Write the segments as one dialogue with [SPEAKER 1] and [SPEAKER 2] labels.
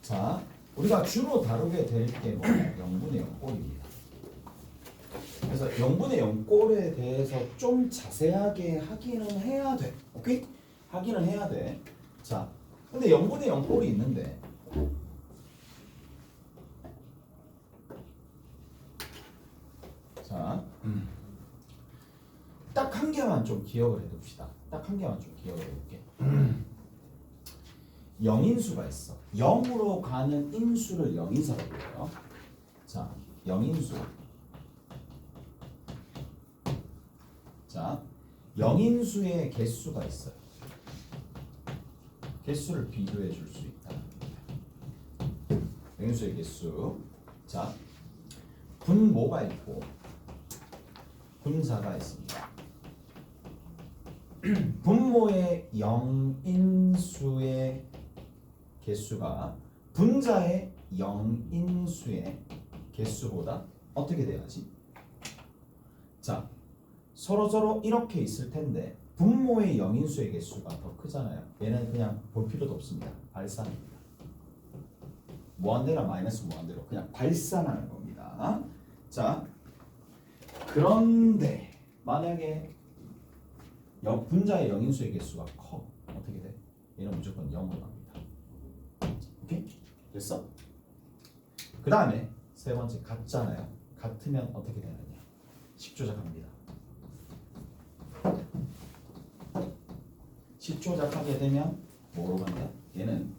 [SPEAKER 1] 자, 우리가 주로 다루게 될 게 뭐냐? 0분의 0꼴입니다. 그래서 0분의 0꼴에 대해서 좀 자세하게 확인은 해야 돼. 오케이? 확인은 해야 돼. 자, 근데 0분의 0꼴이 있는데 자, 딱 한 개만 좀 기억을 해둡시다. 딱 한 개만 좀 기억을 해볼게. 0인수가 있어. 0으로 가는 인수를 0인수라고 해요. 자, 0인수. 자, 0인수의 개수가 있어요. 개수를 비교해 줄 수 있다. 0인수의 개수. 자, 분모가 있고 분자가 있습니다. 분모의 0인수의 개수가 분자의 0인수의 개수보다 어떻게 돼야지? 자, 서로 이렇게 있을 텐데 분모의 0인수의 개수가 더 크잖아요. 얘는 그냥 볼 필요도 없습니다. 발산입니다. 무한대나 마이너스 무한대로 그냥 발산하는 겁니다. 자, 그런데 만약에 분자의 0인수의 개수가 커. 어떻게 돼? 얘는 무조건 0으로 갑니다. 오케이? 됐어? 그 다음에 세 번째 같잖아요. 같으면 어떻게 되느냐? 식조작합니다. 식조작하게 되면 뭐로 간다? 얘는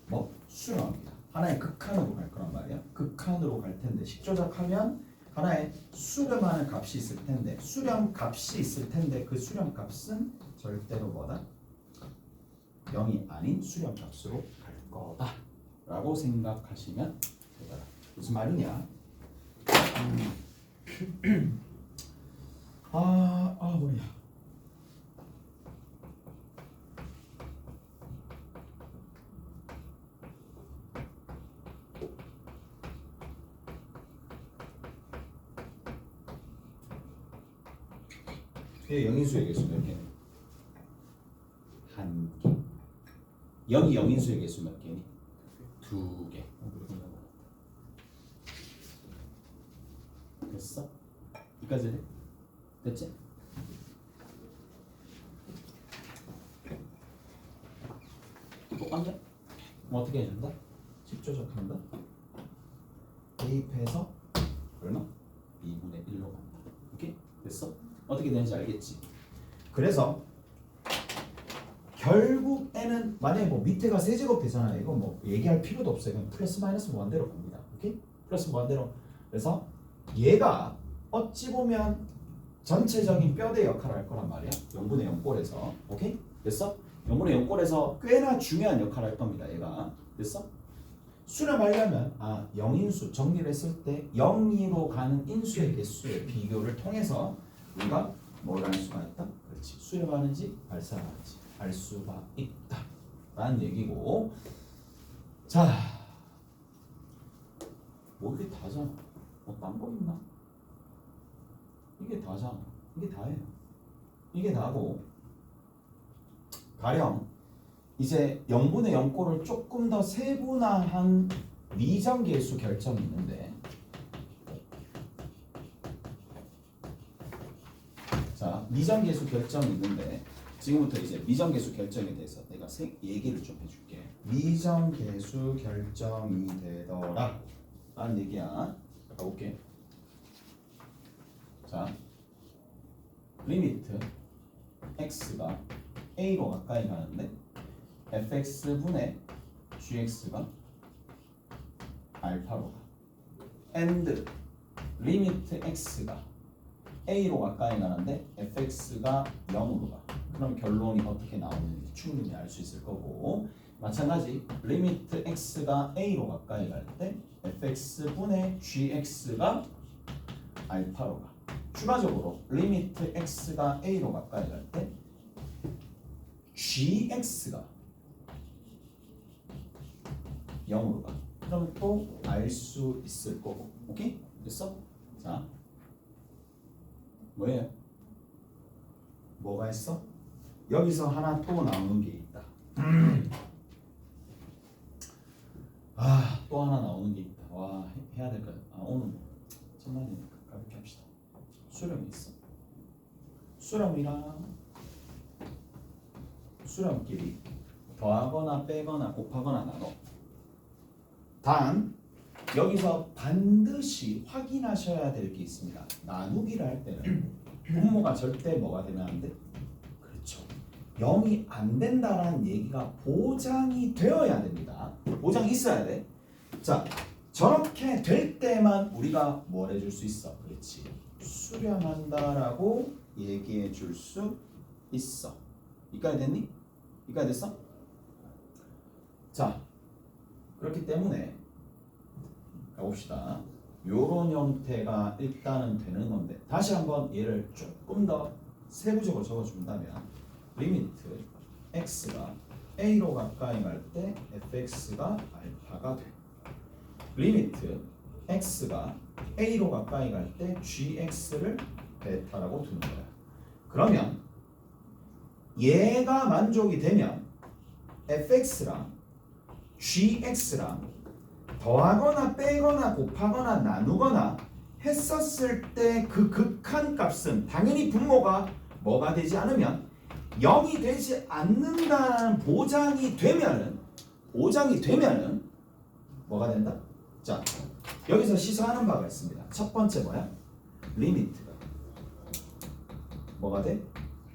[SPEAKER 1] 뭐? 수렴합니다. 하나의 극한으로 갈 거란 말이야. 극한으로 갈 텐데 식조작하면 하나의 수렴하는 값이 있을 텐데 수렴 값이 있을 텐데 그 수렴 값은 절대로 뭐다? 0이 아닌 수렴 값으로 갈 거다 라고 생각하시면 되더라. 무슨 말이냐? 머리야. 영인수의 개수 몇 개니? 한 개. 여기 영인수의 개수 몇 개니? 두 개. 됐어? 여기까지 돼? 됐지? 똑같냐? 그럼 어떻게 해준다? 식조작한다. 대입해서 얼마? 2분의 1로 간다. 오케이? 됐어? 어떻게 되는지 알겠지? 그래서 결국에는 만약에 뭐 밑에가 세제곱 되잖아요. 이거 뭐 얘기할 필요도 없어요. 그냥 플러스 마이너스 무한대로 갑니다. 오케이? 플러스 무한대로. 그래서 얘가 어찌 보면 전체적인 뼈대 역할을 할 거란 말이야. 0분의 0꼴에서. 오케이? 됐어? 0분의 0꼴에서 꽤나 중요한 역할을 할 겁니다. 얘가. 됐어? 수렴하려면 0인수 정리를 했을 때 0으로 가는 인수의 개수의 비교를 통해서 우리가 뭘 할 수가 있다? 그렇지. 수렴하는지 발산하는지 알 수가 있다 라는 얘기고. 자, 뭐 이게 다잖아. 뭐 딴 거 있나? 이게 다잖아. 이게 다예요. 이게 다고 가령 이제 0분의 0꼴을 조금 더 세분화한 미정계수 결정이 있는데, 자, 미정계수 결정이 있는데 지금부터 이제 미정계수 결정에 대해서 내가 얘기를 좀 해줄게. 미정계수 결정이 되더라 라는 얘기야. 가볼게. 자, 리미트 x가 a로 가까이 가는데 fx분의 gx가 알파로 가. and 리미트 x가 a로 가까이 가는데 fx가 0으로 가. 그럼 결론이 어떻게 나오는지 충분히 알 수 있을 거고, 마찬가지 리미트 x가 a로 가까이 갈 때 fx분의 gx가 알파로 가. 추가적으로 리미트 x가 a로 가까이 갈 때 gx가 0으로 가. 그럼 또 알 수 있을 거고. 오케이? 됐어? 자, 뭐예요? 뭐가 있어? 여기서 하나 또 나오는 게 있다. 또 하나 나오는 게 있다. 와, 해야 될까요? 오늘 뭐 첫날이니까 가볍게 합시다. 수렴이 있어. 수렴이랑 수렴끼리 더하거나 빼거나 곱하거나 나눠. 단 여기서 반드시 확인하셔야 될 게 있습니다. 나누기를 할 때는 분모가 절대 뭐가 되면 안 돼? 그렇죠. 0이 안 된다라는 얘기가 보장이 되어야 됩니다. 보장이 있어야 돼. 자, 저렇게 될 때만 우리가 뭘 해줄 수 있어? 그렇지. 수렴한다라고 얘기해 줄 수 있어. 이까지 됐니? 이까지 됐어? 자, 그렇기 때문에 가봅시다. 요런 형태가 일단은 되는 건데 다시 한번 얘를 조금 더 세부적으로 적어준다면 리미트 x가 a로 가까이 갈 때 fx가 알파가 돼. 리미트 x가 a로 가까이 갈 때 gx를 베타라고 두는 거야. 그러면 얘가 만족이 되면 fx랑 gx랑 더하거나 빼거나 곱하거나 나누거나 했었을 때 그 극한 값은 당연히 분모가 뭐가 되지 않으면 0이 되지 않는다는 보장이 되면은 뭐가 된다? 자, 여기서 시사하는 바가 있습니다. 첫 번째 뭐야? 리미트가 뭐가 돼?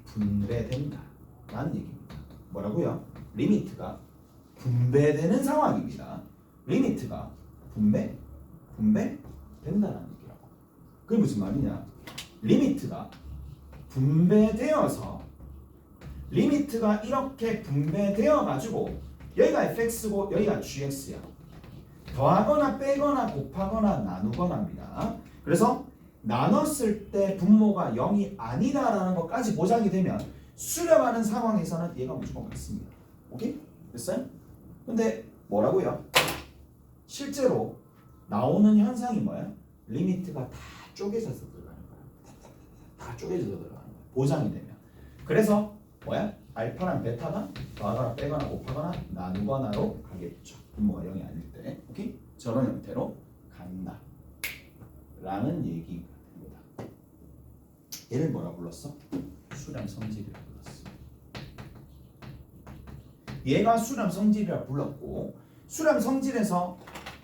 [SPEAKER 1] 분배된다 라는 얘기입니다. 뭐라고요? 리미트가 분배되는 상황입니다. 리미트가 분배된다는 얘기라고. 그게 무슨 말이냐? 리미트가 분배되어서 리미트가 이렇게 분배되어 가지고 여기가 fx고 여기가 gx야. 더하거나 빼거나 곱하거나 나누거나입니다. 그래서 나눴을 때 분모가 0이 아니다라는 것까지 보장이 되면 수렴하는 상황에서는 얘가 무조건 같습니다. 오케이? 됐어요? 근데 뭐라고요? 실제로 나오는 현상이 뭐야? 리미트가 다 쪼개져서 들어가는 거야. 다 쪼개져서 들어가는 거야. 보장이 되면. 그래서 뭐야? 알파랑 베타가 더하거나 빼거나 곱하거나 나누거나로 가겠죠. 분모가 0이 아닐 때. 오케이? 저런 형태로 간다. 라는 얘기가 됩니다. 얘를 뭐라 불렀어? 수렴 성질이라 불렀어. 얘가 수렴 성질이라 불렀고 수렴 성질에서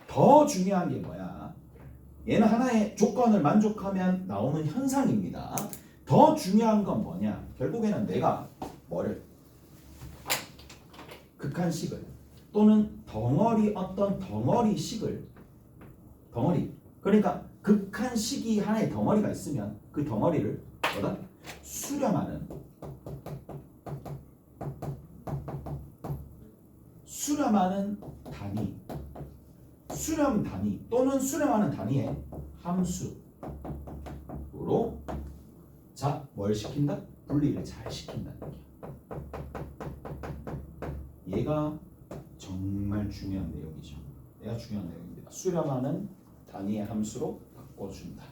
[SPEAKER 1] 더 중요한 게 뭐야? 얘는 하나의 조건을 만족하면 나오는 현상입니다. 더 중요한 건 뭐냐? 결국에는 내가 뭐를 극한식을 또는 어떤 덩어리식을 그러니까 극한식이 하나의 덩어리가 있으면 그 덩어리를 뭐다? 수렴하는 단위 수렴 단위 또는 수렴하는 단위의 함수로 자, 뭘 시킨다? 분리를 잘 시킨다는 얘기야. 얘가 정말 중요한 내용이죠. 얘가 중요한 내용입니다. 수렴하는 단위의 함수로 바꿔준다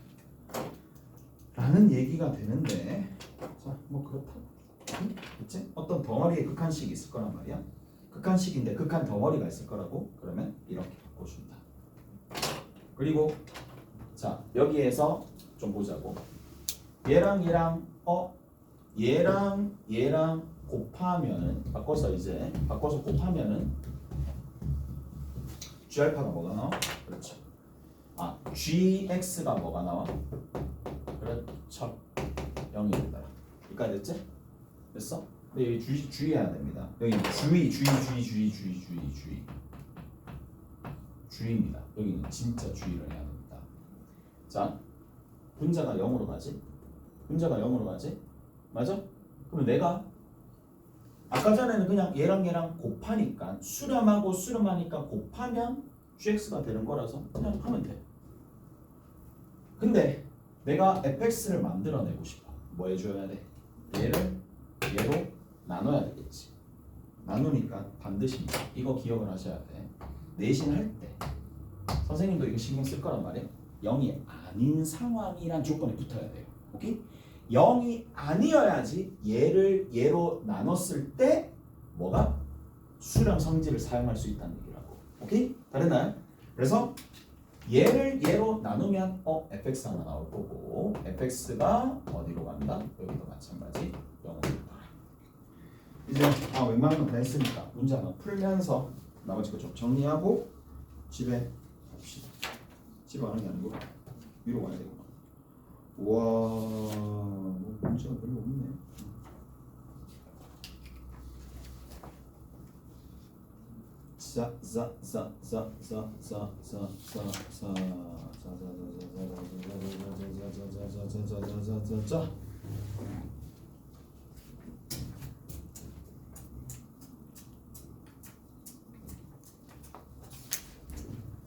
[SPEAKER 1] 라는 얘기가 되는데 자, 뭐 그렇다. 그치? 어떤 덩어리의 극한식이 있을 거란 말이야. 극한식인데 극한 덩어리가 있을 거라고 그러면 이렇게 바꿔준다. 그리고 자, 여기에서 좀 보자고. 얘랑 곱하면은 바꿔서 곱하면은 g알파가 뭐가 나와? 그렇죠. gx가 뭐가 나와? 그렇죠. 0이 된다. 여기까지 됐지? 됐어? 근데 여기 주의해야 됩니다. 여기 주의입니다. 여기는 진짜 주의를 해야 됩니다. 자, 분자가 0으로 가지? 맞아? 그럼 내가 아까 전에는 그냥 얘랑 곱하니까 수렴하니까 곱하면 gx가 되는 거라서 그냥 하면 돼. 근데 내가 fx를 만들어내고 싶어. 뭐 해줘야 돼? 얘로 나눠야 되겠지. 나누니까 반드시 이거 기억을 하셔야 돼. 내신할 때 선생님도 이거 신경 쓸 거란 말이야. 0이 아닌 상황이란 조건에 붙어야 돼요. 오케이? 0이 아니어야지 얘로 나눴을 때 뭐가? 수렴 성질을 사용할 수 있다는 얘기라고. 오케이? 다르나요? 그래서 얘를 얘로 나누면 fx 하나 나올 거고 fx가 어디로 간다? 여기도 마찬가지 0으로 간다. 이제 웬만한 건 다 했으니까 문제 하나 풀면서 나머지 거 좀 정리하고 집에 갑시다. 집에 가는 게 아니고 위로 가야 되구나. 우와, 뭐 문제가 별로 없네. 자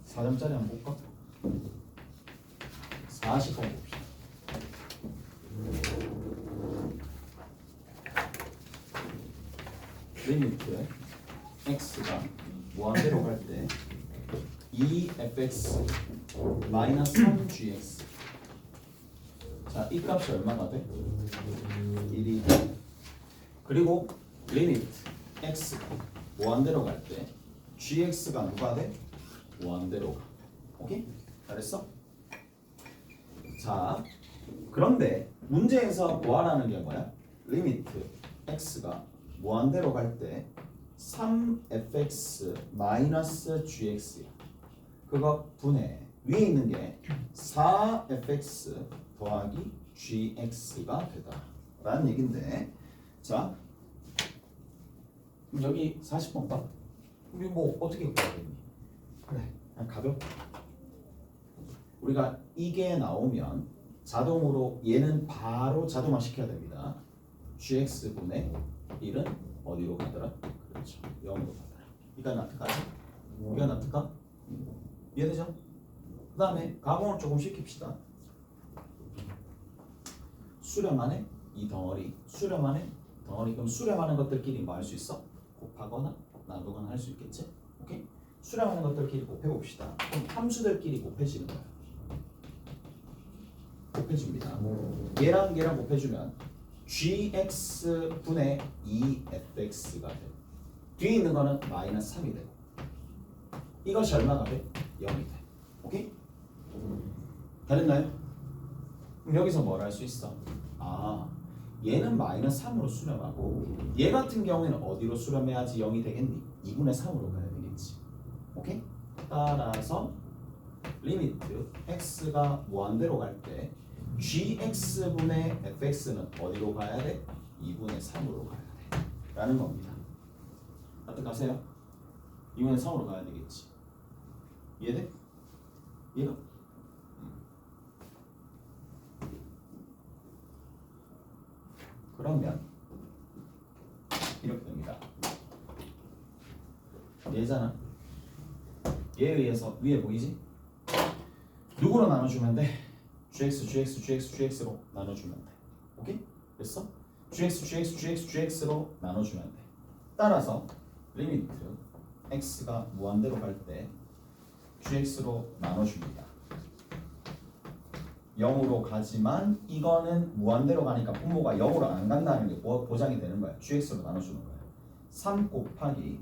[SPEAKER 1] 4점짜리 한번 볼까? 40번 봅시다. 리미트 x가 무한대로 갈 때 2fx 마이너스 3gx. 자, 이 값이 얼마가 돼? 1이. 그리고 리미트 x가 무한대로 갈 때 gx가 누가 돼? 무한대로 가. 오케이? 잘했어? 자, 그런데 문제에서 뭐하라는 게 뭐야? 리미트 x가 무한대로 갈 때 3fx 마이너스 gx야. 그거 분해. 위에 있는 게 4fx 더하기 gx가 되다 라는 얘긴데, 자 여기 40번 봐. 우리 뭐 어떻게 구하겠니? 그래, 그냥 가볍게 우리가 이게 나오면 자동으로 얘는 바로 자동화 시켜야 됩니다. gx분의 1은 어디로 가더라? 그렇죠, 0으로 가더라. 이거 납득하지? 이거 납득하? 이해되죠? 그 다음에 가공을 조금 시킵시다. 수렴하네 이 덩어리, 수렴하네 덩어리. 그럼 수렴하는 것들끼리 뭐 할 수 있어? 곱하거나 나누거나 할 수 있겠지? 오케이? 수렴하는 것들끼리 곱해봅시다. 그럼 함수들끼리 곱해지는 거야. 곱해줍니다. 얘랑 얘랑 곱해주면 gx분의 2fx가 돼. 뒤에 있는 거는 마이너스 3이 되고, 이것이 얼마가 돼? 0이 돼. 오케이? 다른가요? 그럼 여기서 뭘 할 수 있어? 얘는 마이너스 3으로 수렴하고 얘 같은 경우에는 어디로 수렴해야지 0이 되겠니? 2분의 3으로 가야 되겠지. 오케이? 따라서 리미트 x가 무한대로 갈 때 gx분의 fx는 어디로 가야 돼? 2분의 3으로 가야 돼 라는 겁니다. 납득하세요? 2분의 3으로 가야 되겠지. 이해돼? 이해가? 그러면 이렇게 됩니다. 얘잖아. 얘에 의해서 위에 보이지? 누구로 나눠주면 돼? gx로 나눠주면 돼. 오케이? 됐어? gx로 나눠주면 돼. 따라서 리미트 x가 무한대로 갈 때 gx로 나눠줍니다. 0으로 가지만 이거는 무한대로 가니까 분모가 0으로 안 간다는 게 보장이 되는 거야. gx로 나눠주는 거야. 3 곱하기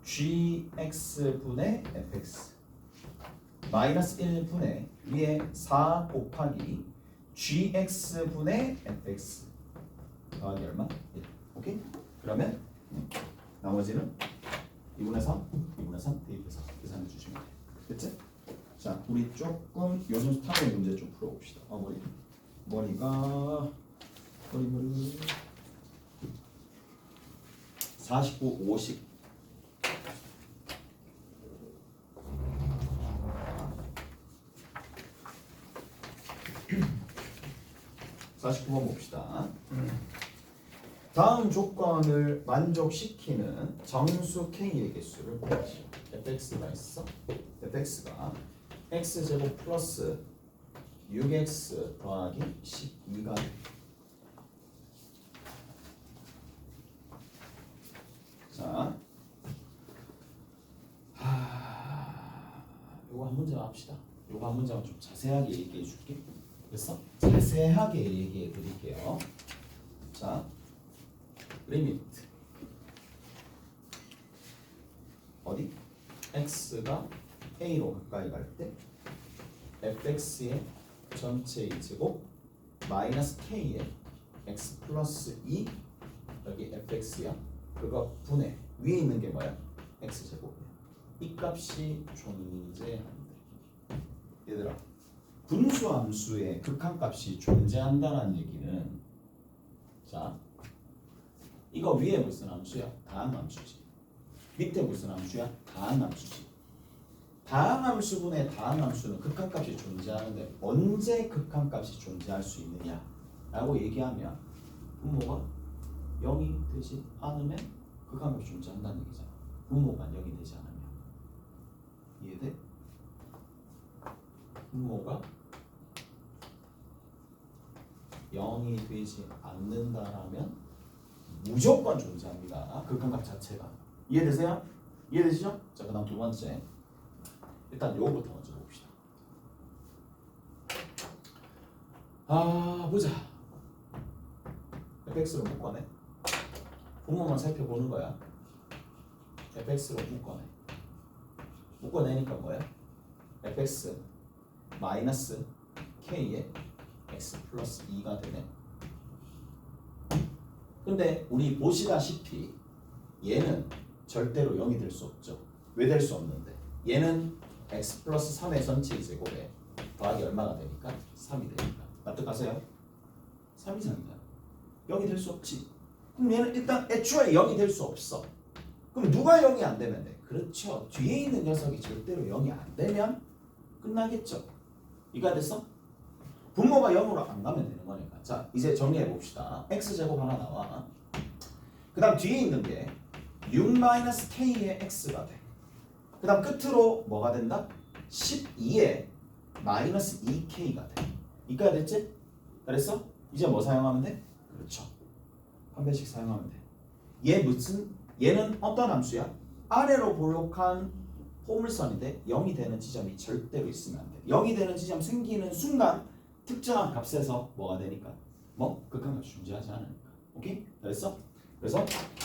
[SPEAKER 1] gx분의 fx 마이너스 1분의 위에 4 곱하기 gx분의 fx 더하기 얼마? 1. 오케이? 그러면 나머지는 2분의 3, 2분의 3 대입해서 계산해 주시면 돼요. 됐지? 자, 우리 조금 요즘 스타일 문제 좀 풀어봅시다. 머리가 49, 50. (49번) 봅시다. 다음 조건을 만족시키는 정수 k의 개수를 구하시오. fx가 있어. fx가 x제곱 플러스 6x 더하기 12가 돼. 자, 요거 한 문제만 합시다. 요거 한 문제만 좀 자세하게 얘기해 줄게. 됐어? 자세하게 얘기해 드릴게요. 자, 리미트 어디? x가 a로 가까이 갈 때 fx의 전체 제곱 마이너스 k의 x 플러스 2 여기 fx야. 그거 분해 위에 있는 게 뭐야? x제곱이야. 이 값이 존재한대. 얘들아, 분수함수의 극한값이 존재한다는 얘기는 자 이거 위에 무슨 함수야? 다항함수지. 밑에 무슨 함수야? 다항함수지. 다항함수분의 다항함수는 극한값이 존재하는데 언제 극한값이 존재할 수 있느냐 라고 얘기하면 분모가 0이 되지 않으면 극한값이 존재한다는 얘기잖아. 분모가 0이 되지 않으면. 이해돼? 분모가 0이 되지 않는다라면 무조건 존재합니다. 극한값 자체가. 이해되세요? 이해되시죠? 자, 그 다음 두 번째. 일단 요거부터 먼저 봅시다. 보자. fx로 묶어내. 분모만 살펴보는 거야. fx로 묶어내. 묶어내니까 뭐야? fx 마이너스 k의 x 플러스 2가 되네. 근데 우리 보시다시피 얘는 절대로 0이 될 수 없죠. 왜 될 수 없는데? 얘는 x 플러스 3의 전체 제곱에 더하기 얼마가 되니까? 3이 되니까. 납득하세요? 3 이상이잖아. 0이 될 수 없지. 그럼 얘는 일단 애초에 0이 될 수 없어. 그럼 누가 0이 안 되면 돼? 그렇죠. 뒤에 있는 녀석이 절대로 0이 안 되면 끝나겠죠. 이해가 됐어? 분모가 0으로 안 가면 되는 거니까. 자, 이제 정리해 봅시다. x제곱 하나 나와. 그 다음 뒤에 있는 게 6-k의 x가 돼. 그 다음 끝으로 뭐가 된다? 12의 마이너스 2k가 돼. 이까지 됐지? 그랬어? 이제 뭐 사용하면 돼? 그렇죠. 한 배씩 사용하면 돼. 얘는 어떤 함수야? 아래로 볼록한 포물선인데 0이 되는 지점이 절대로 있으면 안 돼. 0이 되는 지점 생기는 순간 특정한 값에서 뭐가 되니까? 극한값이 존재하지 않으니까. 오케이? 그랬어? 그래서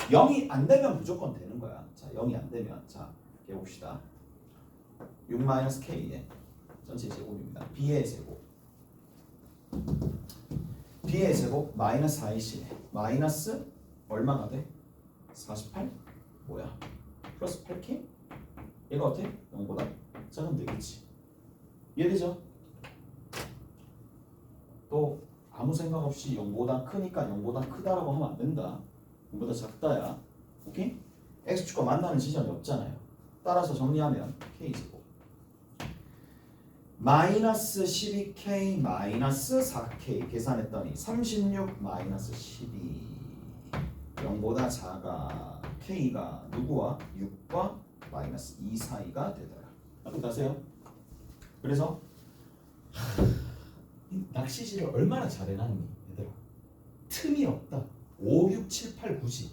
[SPEAKER 1] 0이 안 되면 무조건 되는 거야. 자, 0이 안 되면 자, 해봅시다. 6-k의 전체 제곱입니다. b의 제곱. b의 제곱 마이너스 4이시네. 마이너스 얼마가 돼? 48? 뭐야? 플러스 8k? 얘가 어때? 0보다 작으면 되겠지. 이해되죠? 또 아무 생각 없이 0보다 크니까 0보다 크다라고 하면 안 된다. 0보다 작다야. 오케이? x축과 만나는 지점이 없잖아요. 따라서 정리하면 k제곱 마이너스 12k 마이너스 4k 계산했더니 36 마이너스 12 0보다 작아. k가 누구와? 6과 마이너스 2 사이가 되더라. 납득하세요? 그래서 낚시질을 얼마나 잘해놨니 얘들아. 틈이 없다. 5, 6, 7, 8, 9지.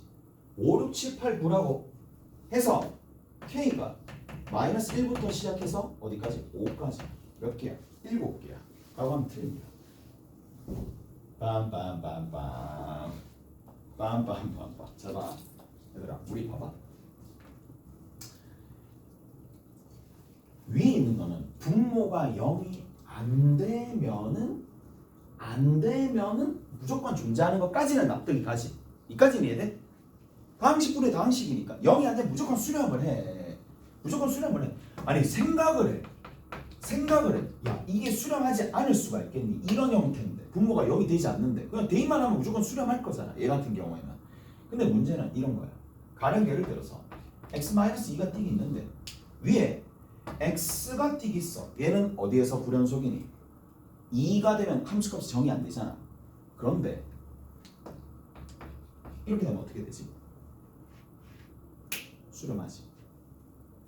[SPEAKER 1] 5, 6, 7, 8, 9라고 해서 k가 마이너스 1부터 시작해서 어디까지? 5까지. 몇 개야? 7개야. 라고 하면 틀립니다. 빰빰빰빰 빰빰빰빰. 자 봐 얘들아, 우리 봐봐. 위에 있는 거는 분모가 0이 안 되면은 무조건 존재하는 것까지는 납득이 가지. 이까지는 이해돼? 다항식분의 다항식이니까 0이 안 되면 무조건 수렴을 해. 무조건 수렴을 해. 아니 생각을 해. 야, 이게 수렴하지 않을 수가 있겠니? 이런 형태인데 분모가 0이 되지 않는데 그냥 대입만 하면 무조건 수렴할 거잖아. 얘 같은 경우에는. 근데 문제는 이런 거야. 가령 예를 들어서 x-2가 띡이 있는데 위에 x가 띡 있어. 얘는 어디에서 불연속이니? 2가 되면 함수값이 정의 안 되잖아. 그런데 이렇게 되면 어떻게 되지? 수렴하지.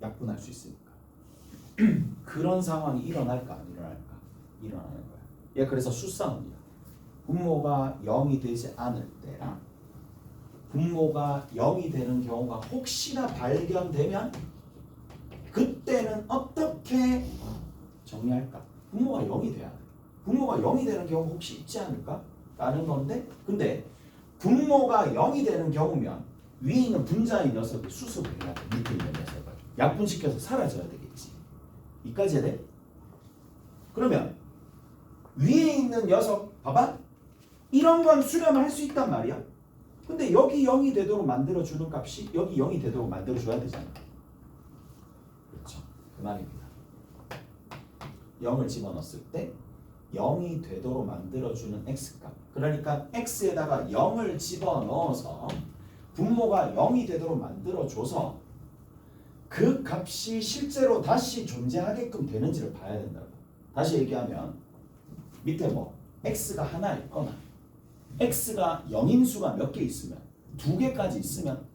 [SPEAKER 1] 약분할 수 있으니까. 그런 상황이 일어날까 안 일어날까? 일어나는 거야. 얘 그래서 수싸움이야. 분모가 0이 되지 않을 때랑 분모가 0이 되는 경우가 혹시나 발견되면 그때는 어떻게 정리할까? 분모가 0이 돼야 돼. 분모가 0이 되는 경우 혹시 있지 않을까? 라는 건데 근데 분모가 0이 되는 경우면 위에 있는 분자의 녀석이 수습을 해야 돼. 밑에 있는 녀석을. 약분시켜서 사라져야 되겠지. 이까지 해야 돼? 그러면 위에 있는 녀석 봐봐. 이런 건 수렴을 할 수 있단 말이야. 근데 여기 0이 되도록 만들어주는 값이 여기 0이 되도록 만들어줘야 되잖아. 그렇죠. 그 말입니다. 0을 집어넣었을 때 0이 되도록 만들어주는 x값. 그러니까 x에다가 0을 집어넣어서 분모가 0이 되도록 만들어줘서 그 값이 실제로 다시 존재하게끔 되는지를 봐야 된다고. 다시 얘기하면 밑에 뭐 x가 하나 있거나 x가 0인 수가 몇 개 있으면 2개까지 있으면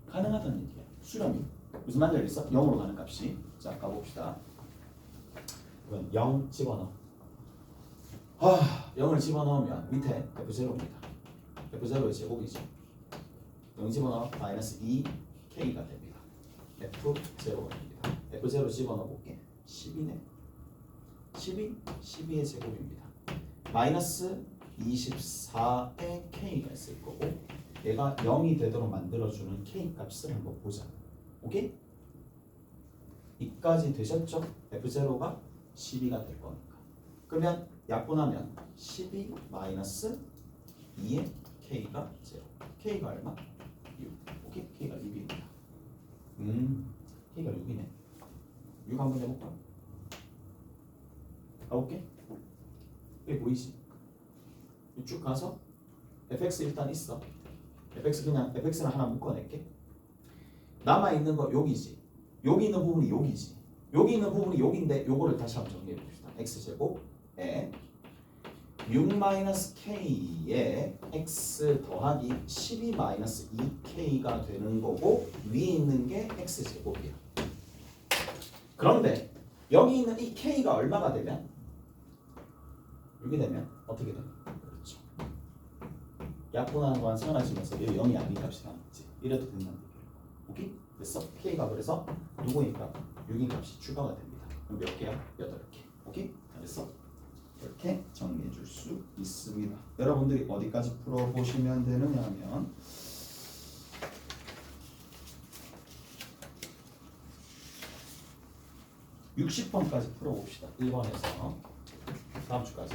[SPEAKER 1] 가능하다는 얘기야. 수렴이. 무슨 말인지 알겠어? 0으로 가는 값이. 자, 가봅시다. 그럼 0 집어넣어. 0을 집어넣으면 밑에 F0입니다. F0의 제곱이죠. 0 집어넣어 마이너스 2K가 됩니다. F0입니다. F0 집어넣어 볼게. 10이네. 12의 제곱입니다. 마이너스 24의 K가 있을 거고 얘가 0이 되도록 만들어주는 K 값을 한번 보자. 오케이? 이까지 되셨죠? F0가 12가 될 거니까. 그러면 약분하면 12 마이너스 2의 K가 0. K가 얼마? 6. 오케이? K가 6입니다. K가 6이네. 6 한번 해볼까? 가볼게. 이게 보이지? 쭉 가서 fx 일단 있어. fx 그냥 fx는 하나 묶어낼게. 남아있는 거 여기지. 여기 있는 부분이 여기지. 여기 있는 부분이 여기인데 요거를 다시 한번 정리해 봅시다. x제곱에 6-k에 x 더하기 12-2k가 되는 거고 위에 있는 게 x제곱이야. 그런데 여기 있는 이 k가 얼마가 되면 6이 되면 어떻게 돼? 그렇죠. 약분하는 동안 사라지면서 얘 0이 아닌 값이 나왔지. 이래도 된다는 얘기예요. 오케이? 됐어? k가 그래서 누구니까 6인 값이 추가가 됩니다. 그럼 몇 개야? 8개. 오케이? 잘했어? 이렇게 정리해 줄 수 있습니다. 여러분들이 어디까지 풀어보시면 되느냐 하면 60번까지 풀어봅시다. 1번에서 다음 주까지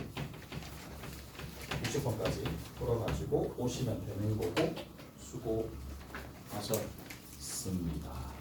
[SPEAKER 1] 60번까지 풀어가지고 오시면 되는 거고 수고하셨습니다.